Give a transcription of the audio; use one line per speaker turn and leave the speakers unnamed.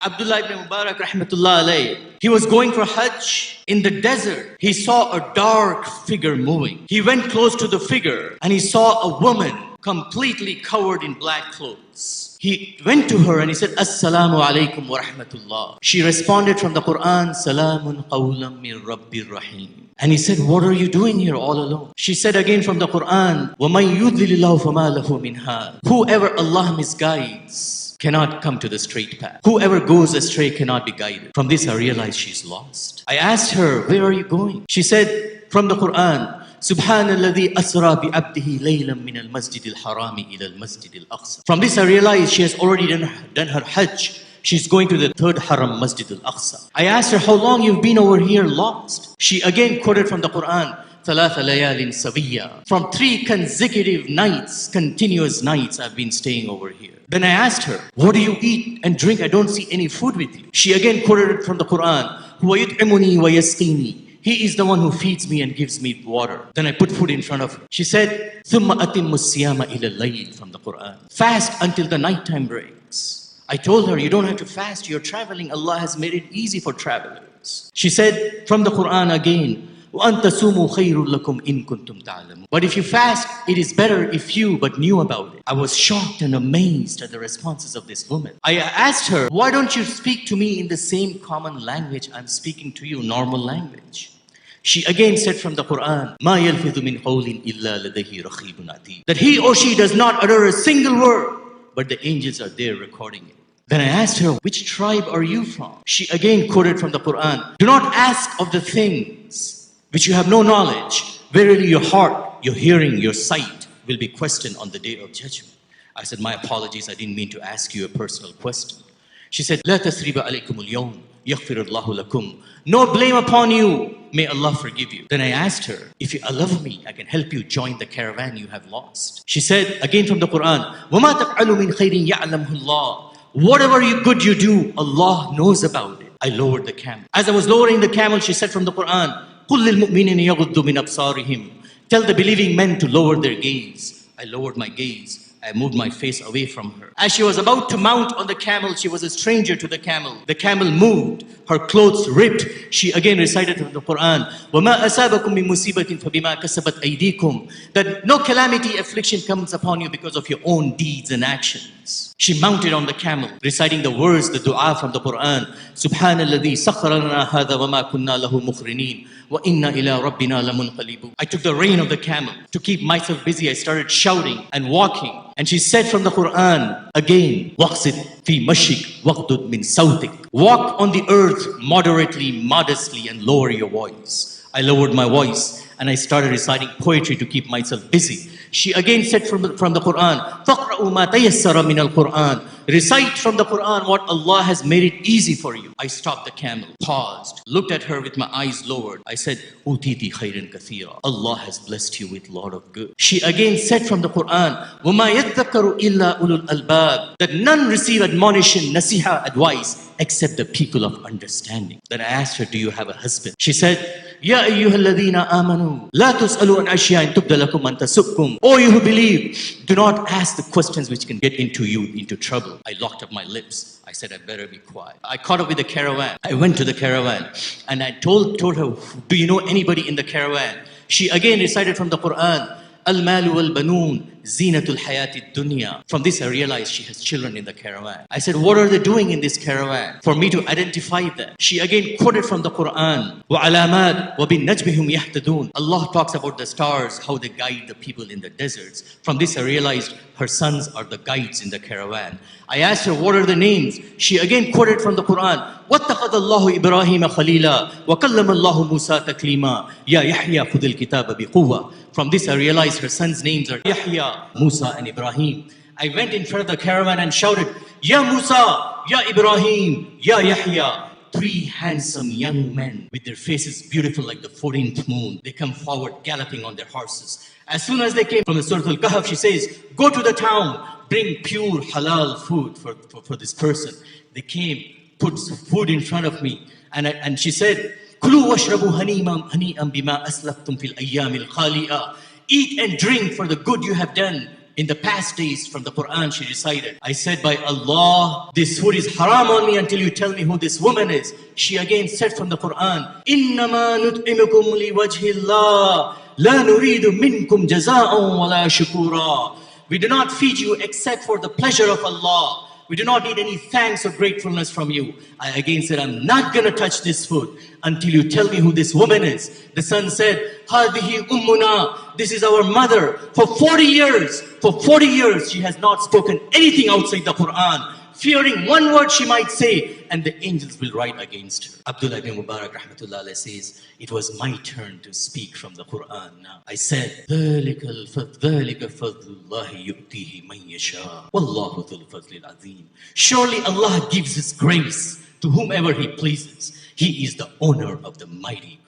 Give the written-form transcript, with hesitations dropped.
Abdul ibn Mubarak rahmatullah alayh, he was going for Hajj in the desert. He saw a dark figure moving. He went close to the figure and he saw a woman completely covered in black clothes. He went to her and he said, Assalamu alaikum wa rahmatullah. She responded from the Qur'an, Salamun qawlam min Rabbir Rahim. And he said, what are you doing here all alone? She said again from the Qur'an, وَمَن يُضْلِلِ اللَّهُ فَمَا لَهُ مِنْ هَادٍ. Whoever Allah misguides cannot come to the straight path. Whoever goes astray cannot be guided. From this I realized she's lost. I asked her, where are you going? She said from the Qur'an, Subhanalladhi asra bi abdihi laylan min al-masjid al-harami ila al-masjid al-aqsa. From this I realized she has already done her Hajj. She's going to the third haram, Masjid al-Aqsa. I asked her, how long you've been over here lost? She again quoted from the Qur'an, ثَلَاثَ لَيَالٍ سَوِيًّا. From 3 consecutive nights, continuous nights, I've been staying over here. Then I asked her, what do you eat and drink? I don't see any food with you. She again quoted from the Qur'an, هُوَ يُطْعِمُنِي وَيَسْقِينِي. He is the one who feeds me and gives me water. Then I put food in front of her. She said, ثُمَّ أَتِمُّ الصِّيَامَ إِلَى اللَّيْلِ from the Qur'an. Fast until the nighttime breaks. I told her, you don't have to fast. You're traveling. Allah has made it easy for travelers. She said from the Qur'an again, وَأَن تَصُومُوا خَيْرٌ لَكُمْ إِن كُنتُمْ تَعْلَمُونَ. But if you fast, it is better if you but knew about it. I was shocked and amazed at the responses of this woman. I asked her, why don't you speak to me in the same common language I'm speaking to you, normal language? She again said from the Qur'an, مَا يَلْفِظُ مِنْ قَوْلٍ إِلَّا لَدَيْهِ رَقِيبٌ عَتِيدٌ. That he or she does not utter a single word, but the angels are there recording it. Then I asked her, which tribe are you from? She again quoted from the Qur'an, do not ask of the things which you have no knowledge. Verily your heart, your hearing, your sight will be questioned on the day of judgment. I said, my apologies, I didn't mean to ask you a personal question. She said, لا تثريب عليكم اليوم يغفر الله لكم. No blame upon you. May Allah forgive you. Then I asked her, if you love me, I can help you join the caravan you have lost. She said again from the Qur'an, وَمَا تَفْعَلُوا مِنْ خَيْرٍ يَعْلَمْهُ اللَّهُ. Whatever good you do, Allah knows about it. I lowered the camel. As I was lowering the camel, she said from the Qur'an, قُلْ لِلْمُؤْمِنِينَ يَغُضُّ مِنْ أَبْصَارِهِمْ. Tell the believing men to lower their gaze. I lowered my gaze. I moved my face away from her. As she was about to mount on the camel, she was a stranger to the camel. The camel moved. Her clothes ripped. She again recited from the Qur'an, وَمَا أَسَابَكُم مِّن مُّصِيبَةٍ فَبِمَا كَسَبَتْ أَيْدِيكُم. That no calamity, affliction comes upon you because of your own deeds and actions. She mounted on the camel, reciting the words, the dua from the Qur'an, سُبْحَانَ الَّذِي سَخَّرَ لَنَا هَذَا وَمَا كُنَّا لَهُ مُقْرِنِينَ وَإِنَّا إِلَىٰ رَبِّنَا لَمُنْقَلِبُونَ. I took the rein of the camel. To keep myself busy, I started shouting and walking. And she said from the Qur'an again, وَقْصِدْ فِي مَشِّكْ وَقْدُدْ مِنْ صَوْتِكْ. Walk on the earth moderately, modestly, and lower your voice. I lowered my voice and I started reciting poetry to keep myself busy. She again said from the Qur'an, فَقْرَأُوا مَا تَيَسَّرَ مِنَ الْقُرْآنِ. Recite from the Qur'an what Allah has made it easy for you. I stopped the camel, paused, looked at her with my eyes lowered. I said, أُوتِيتِ خَيْرًا كَثِيرًا. Allah has blessed you with a lot of good. She again said from the Qur'an, وَمَا يَذَّكَّرُ إِلَّا أُولُو الْأَلْبَابِ. That none receive admonition, nasiha, advice, except the people of understanding. Then I asked her, do you have a husband? She said, يَا أَيُّهَا الَّذِينَ آمَنُوا لَا تُسْأَلُوا عَنْ أَشْيَاءٍ تُبْدَ لَكُمْ أَنْ تَسُؤْكُمْ. O you who believe, do not ask the questions which can get into you into trouble. I locked up my lips. I said, I better be quiet. I caught up with the caravan. I went to the caravan and I told her, do you know anybody in the caravan? She again recited from the Qur'an, Al-Malu wal-Banoon Zinatul Hayati Dunya. From this I realized she has children in the caravan. I said, what are they doing in this caravan? For me to identify them. She again quoted from the Qur'an, وَعَلَامَاتٍ وَبِالنَّجْمِ هُمْ يَهْتَدُونَ. Allah talks about the stars, how they guide the people in the deserts. From this I realized her sons are the guides in the caravan. I asked her, what are the names? She again quoted from the Qur'an, وَاتَّخَذَ اللَّهُ إِبْرَاهِيمَ خَلِيلًا وَكَلَّمَ اللَّهُ مُوسَى تَكْلِيمًا يَا يَحْيَا خُذِ الْكِتَابَ بِقُوَّةٍ. From this I realized her sons' names are Yahya, Musa and Ibrahim. I went in front of the caravan and shouted, Ya Musa, Ya Ibrahim, Ya Yahya. 3 handsome young men with their faces beautiful like the 14th moon. They come forward galloping on their horses. As soon as they came from the Surah Al-Kahf, she says, go to the town, bring pure halal food for this person. They came, put food in front of me, and she said, Kulu washrabu hani'an bima aslaftum fil ayyamil khali'a. Eat and drink for the good you have done in the past days from the Qur'an she recited. I said, by Allah, this food is haram on me until you tell me who this woman is. She again said from the Qur'an, إِنَّمَا نُطْعِمُكُمْ لِوَجْهِ اللَّهِ لَا نُرِيدُ مِنْكُمْ جَزَاءً وَلَا شُكُورًا. We do not feed you except for the pleasure of Allah. We do not need any thanks or gratefulness from you. I again said, I'm not going to touch this food until you tell me who this woman is. The son said, هَذِهِ أُمُّنَا. This is our mother. For 40 years, she has not spoken anything outside the Qur'an, fearing one word she might say, and the angels will write against her. Abdul ibn Mubarak rahmatullah alayhi says, it was my turn to speak from the Qur'an now. I said, ذَلِكَ فَضْلُ اللَّهِ يُؤْتِيهِ مَنْ يَشَاءُ وَاللَّهُ ذُو الْفَضْلِ الْعَظِيمِ. Surely Allah gives His grace to whomever He pleases. He is the owner of the mighty